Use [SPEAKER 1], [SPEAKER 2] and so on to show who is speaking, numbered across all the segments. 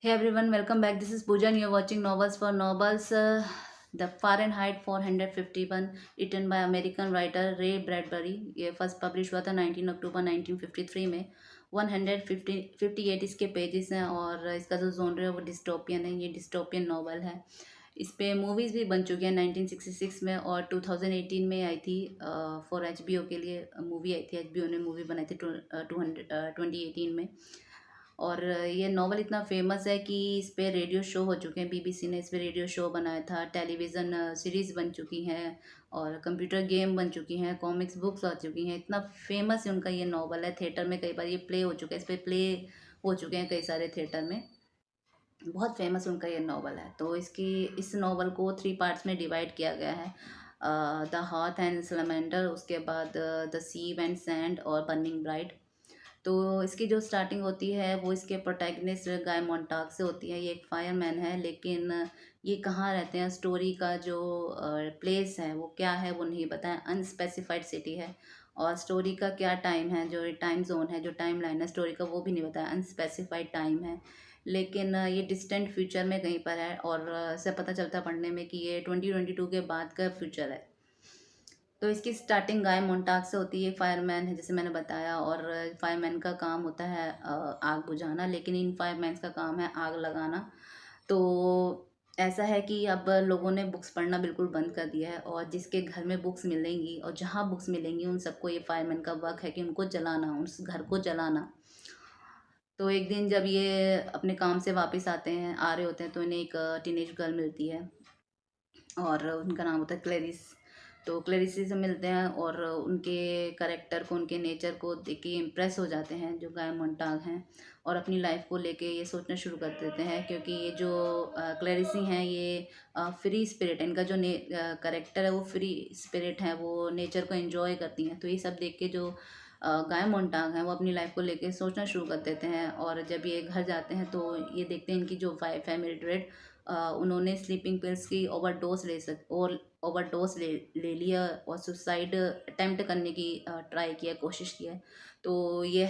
[SPEAKER 1] Hey everyone, welcome back. This is Pooja and you're watching Novels for Novels. The Fahrenheit 451 written by American writer Ray Bradbury. ये first publish हुआ था 19 अक्टूबर 1953 में. 158 इसके pages हैं और इसका जो जोनर है वो डिस्टोपियन है. ये डिस्टोपियन नॉवल है. इस पे मूवीज़ भी बन चुकी हैं 1966 में और 2018 में आई थी. फॉर HBO के लिए मूवी आई थी. HBO ने मूवी बनाई थी 2018 में. और ये नॉवल इतना फेमस है कि इस पे रेडियो शो हो चुके हैं. BBC ने इस पे रेडियो शो बनाया था. टेलीविज़न सीरीज़ बन चुकी हैं और कंप्यूटर गेम बन चुकी हैं. कॉमिक्स बुक्स आ चुकी हैं. इतना फेमस है उनका ये नॉवल है. थिएटर में कई बार ये प्ले हो चुका है. इस पे प्ले हो चुके हैं कई सारे थिएटर में. बहुत फेमस उनका ये नॉवल है. तो इस नॉवल को 3 पार्ट्स में डिवाइड किया गया है. द हाथ एंड सलमेंडर, उसके बाद द सी एंड सैंड और बर्निंग ब्राइड. तो इसकी जो स्टार्टिंग होती है वो इसके प्रोटैगनिस्ट गाय मोंटाग से होती है. ये एक फायरमैन है लेकिन ये कहाँ रहते हैं, स्टोरी का जो प्लेस है वो क्या है वो नहीं बताया. अनस्पेसिफाइड सिटी है. और स्टोरी का क्या टाइम है, जो टाइम जोन है, जो टाइम लाइन है स्टोरी का, वो भी नहीं बताया. अनस्पेसिफाइड टाइम है लेकिन ये डिस्टेंट फ्यूचर में कहीं पर है. और इससे पता चलता है पढ़ने में कि ये 2022 के बाद का फ्यूचर है. तो इसकी स्टार्टिंग गाय मोन्टाग से होती है. फायरमैन है जैसे मैंने बताया और फायरमैन का काम होता है आग बुझाना, लेकिन इन फायरमैन का काम है आग लगाना. तो ऐसा है कि अब लोगों ने बुक्स पढ़ना बिल्कुल बंद कर दिया है और जिसके घर में बुक्स मिलेंगी और जहाँ बुक्स मिलेंगी उन सबको ये फायरमैन का वर्क है कि उनको जलाना, उस घर को जलाना. तो एक दिन जब ये अपने काम से वापस आते हैं, आ रहे होते हैं, तो इन्हें एक टीनेज गर्ल मिलती है और उनका नाम होता है क्लेरिस. तो क्लेरिसी से मिलते हैं और उनके करेक्टर को, उनके नेचर को देख के इम्प्रेस हो जाते हैं जो गाय मोन्टाग हैं. और अपनी लाइफ को लेके ये सोचना शुरू कर देते हैं क्योंकि ये जो क्लेरिसी हैं ये फ्री स्पिरिट है. इनका जो करेक्टर है वो फ्री स्पिरिट है, वो नेचर को एंजॉय करती हैं. तो ये सब देख के जो गाय मोन्टाग हैं वो अपनी लाइफ को लेके सोचना शुरू कर देते हैं. और जब ये घर जाते हैं तो ये देखते हैं इनकी जो वाइफ है मिल्ड्रेड, उन्होंने स्लीपिंग पिल्स की ओवरडोज ले लिया और सुसाइड अटेम्प्ट करने की ट्राई किया, कोशिश की है. तो ये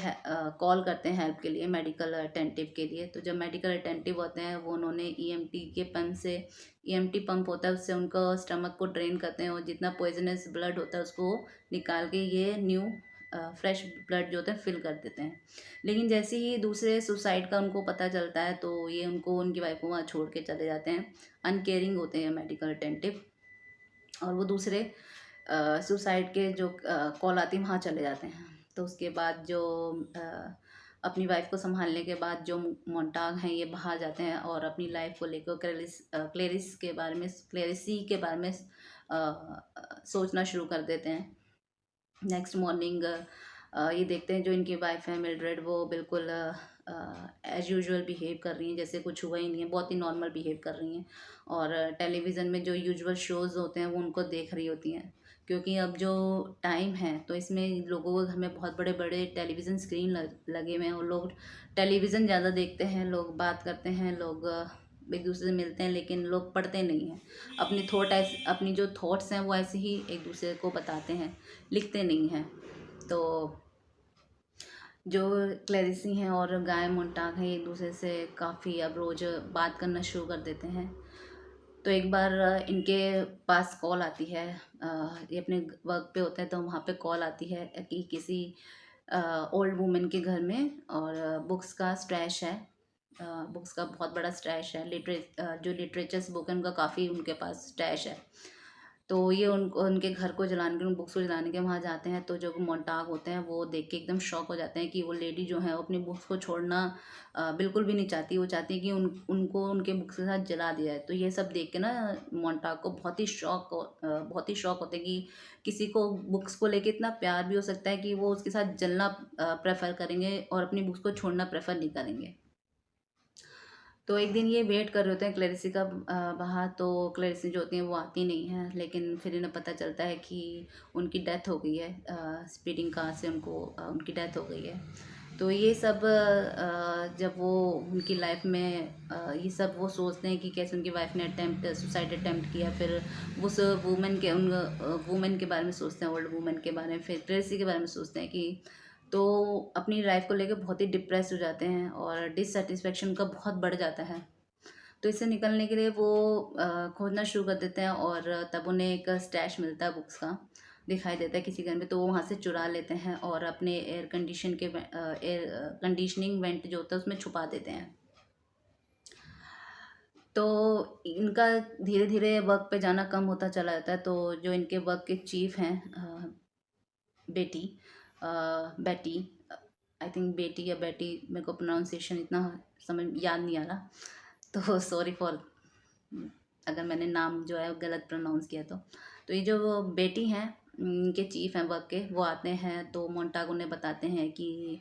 [SPEAKER 1] कॉल करते हैं हेल्प के लिए, मेडिकल अटेंटिव के लिए. तो जब मेडिकल अटेंटिव होते हैं वो उन्होंने EMT के पंप से, EMT पंप होता है उससे उनका स्टमक को ड्रेन करते हैं और जितना पॉइजनस ब्लड होता है उसको निकाल के ये न्यू फ्रेश ब्लड जो होता है फिल कर देते हैं. लेकिन जैसे ही दूसरे सुसाइड का उनको पता चलता है तो ये उनको, उनकी वाइफ को वहाँ छोड़ के चले जाते हैं. अनकेयरिंग होते हैं मेडिकल अटेंटिव. और वो दूसरे सुसाइड के जो कॉल आती है वहाँ चले जाते हैं. तो उसके बाद जो अपनी वाइफ को संभालने के बाद जो मोन्टाग हैं ये बाहर जाते हैं और अपनी लाइफ को लेकर क्लेरिस के बारे में, क्लेरिसी के बारे में सोचना शुरू कर देते हैं. नेक्स्ट मॉर्निंग ये देखते हैं जो इनकी वाइफ है मिल्ड्रेड वो बिल्कुल एज यूजुअल बिहेव कर रही हैं, जैसे कुछ हुआ ही नहीं है, बहुत ही नॉर्मल बिहेव कर रही हैं. और टेलीविज़न में जो यूजुअल शोज़ होते हैं वो उनको देख रही होती हैं. क्योंकि अब जो टाइम है तो इसमें लोगों के घर में बहुत बड़े बड़े टेलीविज़न स्क्रीन लगे हुए हैं और लोग टेलीविज़न ज़्यादा देखते हैं. लोग बात करते हैं, लोग एक दूसरे से मिलते हैं, लेकिन लोग पढ़ते नहीं हैं. अपनी जो थॉट्स हैं वो ऐसे ही एक दूसरे को बताते हैं, लिखते नहीं हैं. तो जो क्लैरिसी हैं और गाय मोन्टाग हैं एक दूसरे से काफ़ी अब रोज़ बात करना शुरू कर देते हैं. तो एक बार इनके पास कॉल आती है. ये अपने वर्क पे होते हैं तो वहाँ पे कॉल आती है कि किसी ओल्ड वुमेन के घर में और बुक्स का स्ट्रैश है. बुक्स का बहुत बड़ा स्ट्रैश है. जो लिटरेचर्स बुक है उनका काफ़ी उनके पास स्टैश है. तो ये उनको, उनके घर को जलाने के, उन बुक्स को जलाने के वहाँ जाते हैं. तो जो मोन्टाग होते हैं वो देख के एकदम शॉक हो जाते हैं कि वो लेडी जो है वो अपनी बुक्स को छोड़ना बिल्कुल भी नहीं चाहती. वो चाहती है कि उनको उनके बुक्स के साथ जला दिया जाए. तो ये सब देख के ना मोन्टाग को बहुत ही शौक होते हैं कि किसी को बुक्स को लेके इतना प्यार भी हो सकता है कि वो उसके साथ जलना प्रेफर करेंगे और अपनी बुक्स को छोड़ना प्रेफर नहीं करेंगे. तो एक दिन ये वेट कर रहे होते हैं क्लैरिसी का बाहर. तो क्लैरिसी जो होती हैं वो आती नहीं है, लेकिन फिर इन्हें पता चलता है कि उनकी डेथ हो गई है. स्पीडिंग कार से उनकी डेथ हो गई है. तो ये सब जब वो उनकी लाइफ में ये सब वो सोचते हैं कि कैसे उनकी वाइफ ने सुसाइड अटेम्प्ट किया. फिर उस वुमेन के बारे में सोचते हैं, ओल्ड वुमेन के बारे में, फिर क्लैरिसी के बारे में सोचते हैं कि तो अपनी लाइफ को लेके बहुत ही डिप्रेस हो जाते हैं और डिससेटिस्फेक्शन उनका बहुत बढ़ जाता है। तो इससे निकलने के लिए वो खोजना शुरू कर देते हैं और तब उन्हें एक स्टैश मिलता है बुक्स का, दिखाई देता है किसी घर में, तो वो वहाँ से चुरा लेते हैं और अपने एयर कंडीशनिंग वेंट जो होता है उसमें छुपा देते हैं। तो इनका धीरे धीरे वर्क पे जाना कम होता चला जाता है। तो जो इनके वर्क के चीफ हैं, बेटी बेटी आई थिंक बेटी या बेटी, मेरे को प्रोनाउंसिएशन इतना समझ याद नहीं आ रहा, तो सॉरी फॉर अगर मैंने नाम जो है गलत प्रोनाउंस किया तो ये जो बेटी हैं, इनके चीफ हैं वर्क के, वो आते हैं तो मोंटाग उन्हें बताते हैं कि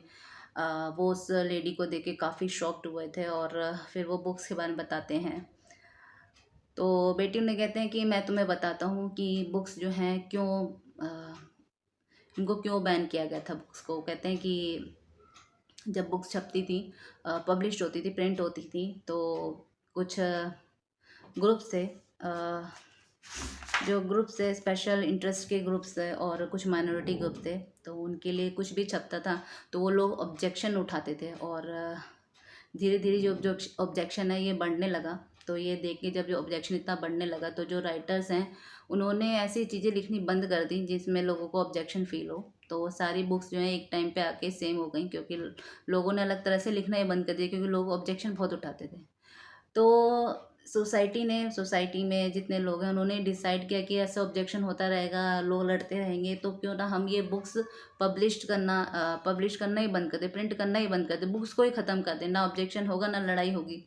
[SPEAKER 1] वो उस लेडी को देख के काफ़ी शॉक्ड हुए थे और फिर वो बुक्स के बारे में बताते हैं। तो बेटी उन्हें कहते हैं कि मैं तुम्हें बताता हूँ कि बुक्स जो हैं क्यों, अ, इनको क्यों बैन किया गया था बुक्स को। कहते हैं कि जब बुक्स छपती थी, पब्लिश होती थी, प्रिंट होती थी, तो कुछ ग्रुप से, जो ग्रुप्स थे स्पेशल इंटरेस्ट के ग्रुप्स थे और कुछ माइनॉरिटी ग्रुप थे, तो उनके लिए कुछ भी छपता था तो वो लोग ऑब्जेक्शन उठाते थे और धीरे धीरे जो ऑब्जेक्शन है ये बढ़ने लगा। तो ये देख के जब जो ऑब्जेक्शन इतना बढ़ने लगा तो जो राइटर्स हैं उन्होंने ऐसी चीज़ें लिखनी बंद कर दी जिसमें लोगों को ऑब्जेक्शन फील हो। तो वो सारी बुक्स जो हैं एक टाइम पे आके सेम हो गई, क्योंकि लोगों ने अलग तरह से लिखना ही बंद कर दिया, क्योंकि लोग ऑब्जेक्शन बहुत उठाते थे। तो सोसाइटी में जितने लोग हैं उन्होंने डिसाइड किया कि ऐसा ऑब्जेक्शन होता रहेगा, लोग लड़ते रहेंगे, तो क्यों ना हम ये बुक्स पब्लिश करना ही बंद कर दें, प्रिंट करना ही बंद कर दें, बुक्स को ही ख़त्म कर दें, ना ऑब्जेक्शन होगा ना लड़ाई होगी।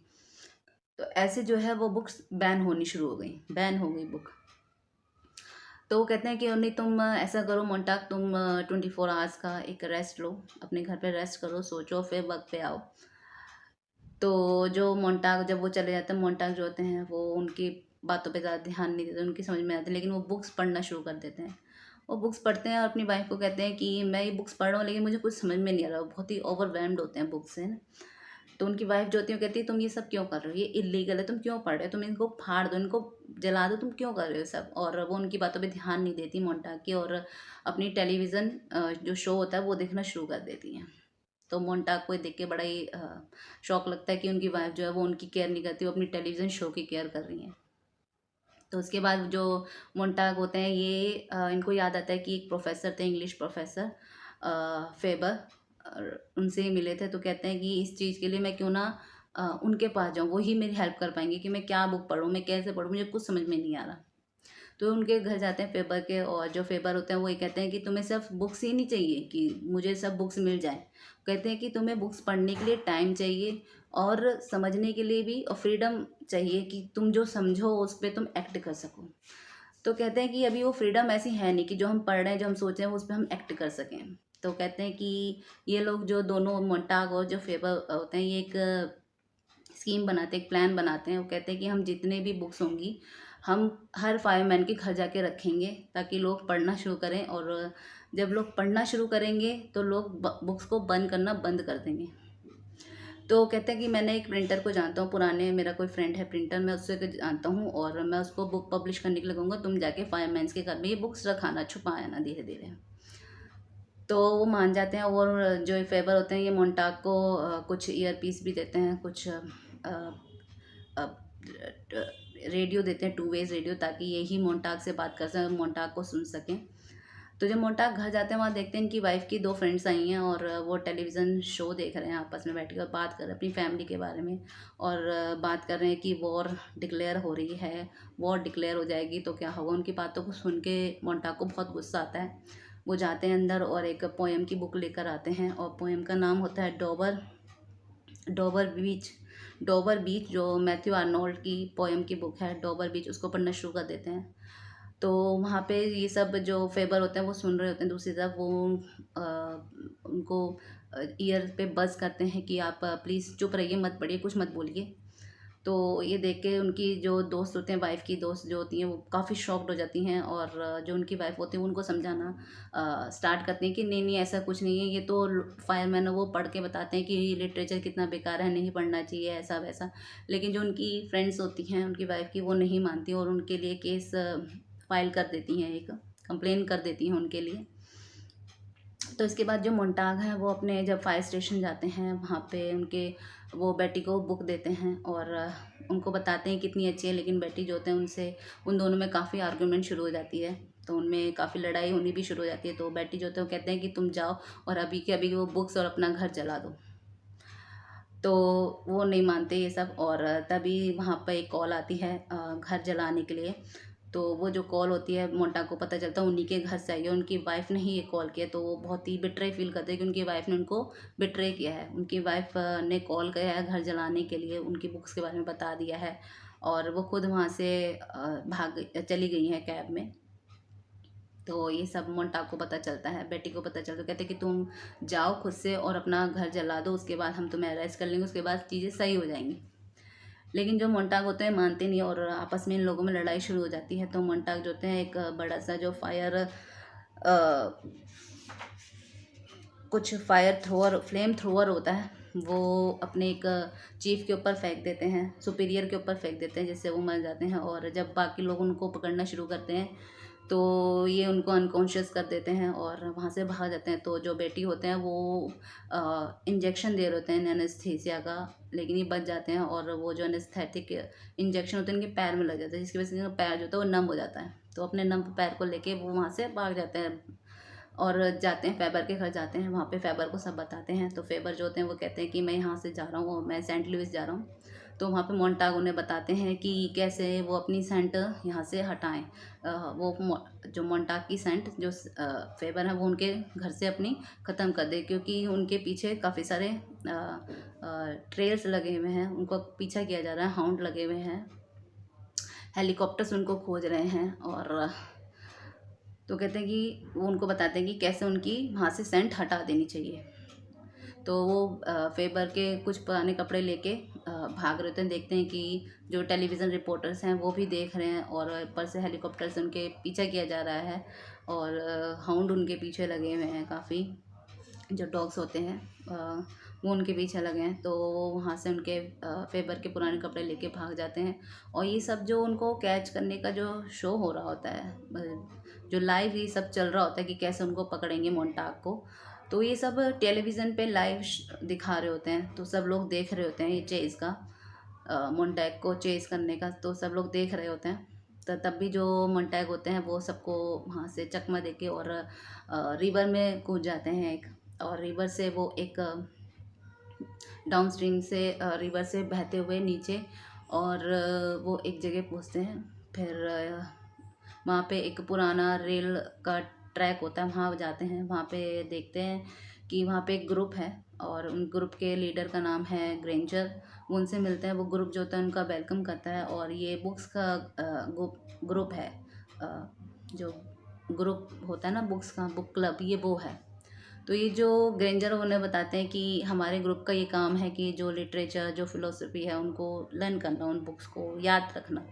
[SPEAKER 1] तो ऐसे जो है वो बुक्स बैन होनी शुरू हो गई, बैन हो गई बुक। तो वो कहते हैं कि नहीं, तुम ऐसा करो मोन्टाक, तुम 24 आवर्स का एक रेस्ट लो, अपने घर पे रेस्ट करो, सोचो, फिर वर्क पे आओ। तो जो मोन्टाग जब वो चले जाते हैं, मोन्टाग जो होते हैं वो उनकी बातों पे ज़्यादा ध्यान नहीं देते, उनकी समझ में आती है, लेकिन वो बुक्स पढ़ना शुरू कर देते हैं। वो बुक्स पढ़ते हैं और अपनी वाइफ को कहते हैं कि मैं ये बुक्स पढ़ रहा हूँ लेकिन मुझे कुछ समझ में नहीं आ रहा, वो बहुत ही ओवरवेल्म्ड होते हैं बुक्स से ना। तो उनकी वाइफ जो होती है वो कहती है तुम ये सब क्यों कर रहे हो, ये इलीगल है, तुम क्यों पढ़ रहे हो, तुम इनको फाड़ दो, इनको जला दो, तुम क्यों कर रहे हो सब। और वो उनकी बातों पे ध्यान नहीं देती मोन्टाग की, और अपनी टेलीविज़न जो शो होता है वो देखना शुरू कर देती हैं। तो मोन्टाग को ये देख के बड़ा ही शौक लगता है कि उनकी वाइफ जो है वो उनकी केयर नहीं करती, वो अपनी टेलीविज़न शो की केयर कर रही हैं। तो उसके बाद जो मोन्टाग होते हैं ये इनको याद आता है कि एक प्रोफेसर थे, इंग्लिश प्रोफेसर फेबर, उनसे ही मिले थे। तो कहते हैं कि इस चीज़ के लिए मैं क्यों ना उनके पास जाऊँ, वो ही मेरी हेल्प कर पाएंगे कि मैं क्या बुक पढूँ, मैं कैसे पढूँ, मुझे कुछ समझ में नहीं आ रहा। तो उनके घर जाते हैं फेबर के, और जो फेबर होते हैं वो ये कहते हैं कि तुम्हें सिर्फ बुक्स ही नहीं चाहिए कि मुझे सब बुक्स मिल जाए। कहते हैं कि तुम्हें बुक्स पढ़ने के लिए टाइम चाहिए और समझने के लिए भी, और फ्रीडम चाहिए कि तुम जो समझो उस पर तुम एक्ट कर सको। तो कहते हैं कि अभी वो फ्रीडम ऐसी है नहीं कि जो हम पढ़ रहे हैं, जो हम सोच रहे हैं उस पर हम एक्ट कर सकें। तो कहते हैं कि ये लोग जो दोनों मोन्टाग और जो फेबर होते हैं ये एक स्कीम बनाते हैं, एक प्लान बनाते हैं। वो कहते हैं कि हम जितने भी बुक्स होंगी हम हर फायरमैन के घर जाके रखेंगे ताकि लोग पढ़ना शुरू करें, और जब लोग पढ़ना शुरू करेंगे तो लोग बुक्स को बंद करना बंद कर देंगे। तो कहते हैं कि मैंने एक प्रिंटर को जानता हूँ, पुराने मेरा कोई फ्रेंड है प्रिंटर, मैं उससे जानता हूँ और मैं उसको बुक पब्लिश करने के लिए कहूँगा, तुम जाके फायरमैन्स के घर में ये बुक्स रखाना, छुपाना धीरे धीरे। तो वो मान जाते हैं, और जो ये फेबर होते हैं ये मोन्टाग को कुछ ईयर पीस भी देते हैं, कुछ रेडियो देते हैं, 2 वेज रेडियो, ताकि यही मोन्टाग से बात कर सकें, मोन्टाग को सुन सकें। तो जब मोन्टाग घर जाते हैं वहाँ देखते हैं इनकी वाइफ की 2 फ्रेंड्स आई हैं और वो टेलीविज़न शो देख रहे हैं, आपस में बैठ कर बात कर रहे हैं अपनी फैमिली के बारे में, और बात कर रहे हैं कि वॉर डिक्लेयर हो रही है, वॉर डिक्लेयर हो जाएगी तो क्या होगा। उनकी बातों को सुन के मोन्टाग को बहुत गुस्सा आता है। वो जाते हैं अंदर और एक पोएम की बुक लेकर आते हैं, और पोएम का नाम होता है डॉबर डॉबर बीच। डॉबर बीच जो मैथ्यू आर्नोल्ड की पोएम की बुक है, डॉबर बीच, उसको पढ़ना शुरू कर देते हैं। तो वहाँ पे ये सब जो फेबर होते हैं वो सुन रहे होते हैं, दूसरी तरफ वो उनको ईयर पे बज़ करते हैं कि आप प्लीज़ चुप रहिए, मत पढ़िए, कुछ मत बोलिए। तो ये देख के उनकी जो दोस्त होते हैं, वाइफ़ की दोस्त जो होती हैं वो काफ़ी शॉक्ड हो जाती हैं, और जो उनकी वाइफ़ होती है उनको समझाना स्टार्ट करती हैं कि नहीं नहीं ऐसा कुछ नहीं है, ये तो फायरमैन है, वो पढ़ के बताते हैं कि लिटरेचर कितना बेकार है, नहीं पढ़ना चाहिए, ऐसा वैसा। लेकिन जो उनकी फ्रेंड्स होती हैं उनकी वाइफ़ की, वो नहीं मानती और उनके लिए केस फाइल कर देती हैं, एक कंप्लेन कर देती हैं उनके लिए। तो इसके बाद जो मोन्टाग हैं वो अपने जब फायर स्टेशन जाते हैं वहाँ पे उनके वो बेटी को बुक देते हैं और उनको बताते हैं कितनी अच्छी है, लेकिन बेटी जो होते हैं उनसे उन दोनों में काफ़ी आर्गुमेंट शुरू हो जाती है। तो उनमें काफ़ी लड़ाई होनी भी शुरू हो जाती है। तो बेटी जो होते हैं वो कहते हैं कि तुम जाओ और अभी के अभी वो बुक्स और अपना घर जला दो। तो वो नहीं मानते ये सब, और तभी वहाँ पे एक कॉल आती है घर जलाने के लिए। तो वो जो कॉल होती है मोंटा को पता चलता है उन्हीं के घर से आई है, उनकी वाइफ ने ही ये कॉल किया। तो वो बहुत ही बिट्रे फील करते हैं कि उनकी वाइफ ने उनको बिट्रे किया है। उनकी वाइफ ने कॉल किया है घर जलाने के लिए, उनकी बुक्स के बारे में बता दिया है और वो खुद वहाँ से चली गई हैं कैब में। तो ये सब मोंटा को पता चलता है, बेटी को पता चलता है। कहते कि तुम जाओ खुद से और अपना घर जला दो, उसके बाद हम तुम्हें अरेस्ट कर लेंगे, उसके बाद चीज़ें सही हो जाएंगी। लेकिन जो मोन्टाग होते हैं मानते नहीं और आपस में इन लोगों में लड़ाई शुरू हो जाती है। तो मोन्टाग जो होते हैं एक बड़ा सा जो कुछ फायर थ्रोअर फ्लेम थ्रोअर होता है वो अपने एक चीफ के ऊपर फेंक देते हैं, सुपीरियर के ऊपर फेंक देते हैं, जिससे वो मर जाते हैं। और जब बाकी लोग उनको पकड़ना शुरू करते हैं तो ये उनको अनकॉन्शियस कर देते हैं और वहाँ से भाग जाते हैं। तो जो बेटी होते हैं वो इंजेक्शन दे रहे होते हैं एनेस्थीसिया का, लेकिन ये बच जाते हैं और वो जो एनेस्थेटिक इंजेक्शन होते हैं उनके पैर में लग जाता है, जिसकी वजह से उनका पैर जो होता है वो नम हो जाता है। तो अपने नम पैर को लेके वो वहाँ से भाग जाते हैं और जाते हैं फेबर के घर जाते हैं। वहाँ पे फेबर को सब बताते हैं। तो फेबर जो होते हैं वो कहते हैं कि मैं यहाँ से जा रहा हूँ और मैं सेंट लुइस जा रहा हूँ। तो वहाँ पे मोन्टाग उन्हें बताते हैं कि कैसे वो अपनी सेंट यहाँ से हटाएं। जो मोन्टाग की सेंट जो फेबर है वो उनके घर से अपनी ख़त्म कर दे, क्योंकि उनके पीछे काफ़ी सारे ट्रेल्स लगे हुए हैं, उनको पीछा किया जा रहा है, हाउंड लगे हुए हैं, हेलीकॉप्टर्स उनको खोज रहे हैं। और तो कहते हैं कि वो उनको बताते हैं कि कैसे उनकी वहाँ से सेंट हटा देनी चाहिए। तो वो फेबर के कुछ पुराने कपड़े लेके भाग रहे होते हैं। देखते हैं कि जो टेलीविज़न रिपोर्टर्स हैं वो भी देख रहे हैं और ऊपर से हेलीकॉप्टर से उनके पीछा किया जा रहा है और हाउंड उनके पीछे लगे हुए हैं, काफ़ी जो डॉग्स होते हैं वो उनके पीछे लगे हैं। तो वो वहाँ से उनके फेबर के पुराने कपड़े लेके भाग जाते हैं। और ये सब जो उनको कैच करने का जो शो हो रहा होता है, जो लाइव ये सब चल रहा होता है कि कैसे उनको पकड़ेंगे मोन्टाग को, तो ये सब टेलीविज़न पे लाइव दिखा रहे होते हैं। तो सब लोग देख रहे होते हैं ये चेज़ का, मोन्टैग को चेज़ करने का, तो सब लोग देख रहे होते हैं। तो तब भी जो मोन्टैग होते हैं वो सबको वहाँ से चकमा देके और रिवर में कूद जाते हैं एक, और रिवर से वो एक डाउन स्ट्रीम से रिवर से बहते हुए नीचे और वो एक जगह पहुँचते हैं। फिर वहाँ पे एक पुराना रेल का ट्रैक होता है, वहाँ जाते हैं। वहाँ पे देखते हैं कि वहाँ पे एक ग्रुप है और उन ग्रुप के लीडर का नाम है ग्रेंजर। वो उनसे मिलते हैं, वो ग्रुप जो होता है उनका वेलकम करता है। और ये बुक्स का ग्रुप है, जो ग्रुप होता है ना बुक्स का, बुक क्लब, ये वो है। तो ये जो ग्रेंजर उन्हें बताते हैं कि हमारे ग्रुप का ये काम है कि जो लिटरेचर जो फिलोसफी है उनको लर्न करना, उन बुक्स को याद रखना,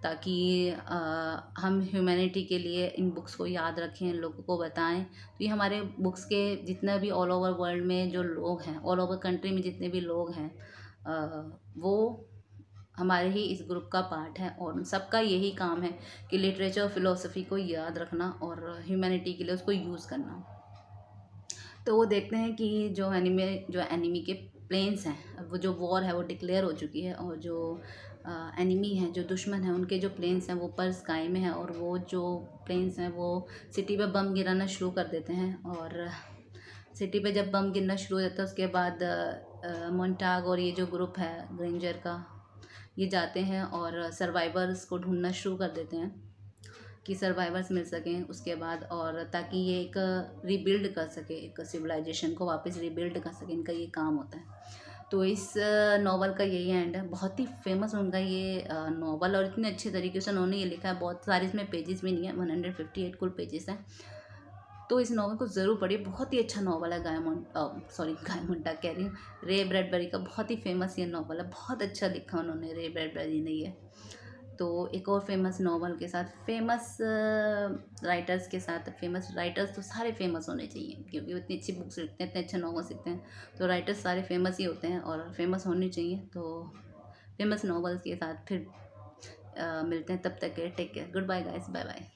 [SPEAKER 1] ताकि हम ह्यूमैनिटी के लिए इन बुक्स को याद रखें, लोगों को बताएं। तो ये हमारे बुक्स के जितना भी ऑल ओवर वर्ल्ड में जो लोग हैं, ऑल ओवर कंट्री में जितने भी लोग हैं, वो हमारे ही इस ग्रुप का पार्ट है। और उन सबका यही काम है कि लिटरेचर और फिलोसफी को याद रखना और ह्यूमैनिटी के लिए उसको यूज़ करना। तो वो देखते हैं कि जो एनिमी के प्लेन्स हैं, वो जो वॉर है वो डिक्लेयर हो चुकी है, और जो एनिमी है, जो दुश्मन है, उनके जो प्लेन्स हैं वो ऊपर स्काई में है, और वो जो प्लेन्स हैं वो सिटी पे बम गिराना शुरू कर देते हैं। और सिटी पे जब बम गिरना शुरू हो जाता है उसके बाद मोन्टाग और ये जो ग्रुप है ग्रेंजर का, ये जाते हैं और सर्वाइवर्स को ढूंढना शुरू कर देते हैं कि सर्वाइवर्स मिल सकें उसके बाद, और ताकि ये एक रीबिल्ड कर सके, एक सिविलाइजेशन को वापस रीबिल्ड कर सके, इनका ये काम होता है। तो इस नॉवल का यही एंड है। बहुत ही फेमस उनका ये नॉवल, और इतने अच्छे तरीके से उन्होंने ये लिखा है। बहुत सारे इसमें पेजेस भी नहीं है, 158 कुल पेजेस हैं। तो इस नॉवल को ज़रूर पढ़िए, बहुत ही अच्छा नॉवल है। गाय मोंटाग कह रही हूँ, रे ब्रैडबरी का बहुत ही फेमस ये नॉवल है। बहुत अच्छा लिखा उन्होंने, रे ब्रैडबरी ने ये। तो एक और फेमस नॉवल के साथ, फेमस राइटर्स के साथ, फेमस राइटर्स तो सारे फेमस होने चाहिए, क्योंकि वो इतनी अच्छी बुक्स लिखते हैं, इतने अच्छे नॉवल्स लिखते हैं। तो राइटर्स सारे फेमस ही होते हैं और फेमस होने चाहिए। तो फेमस नॉवल्स के साथ फिर मिलते हैं, तब तक के take care, good bye guys, bye bye.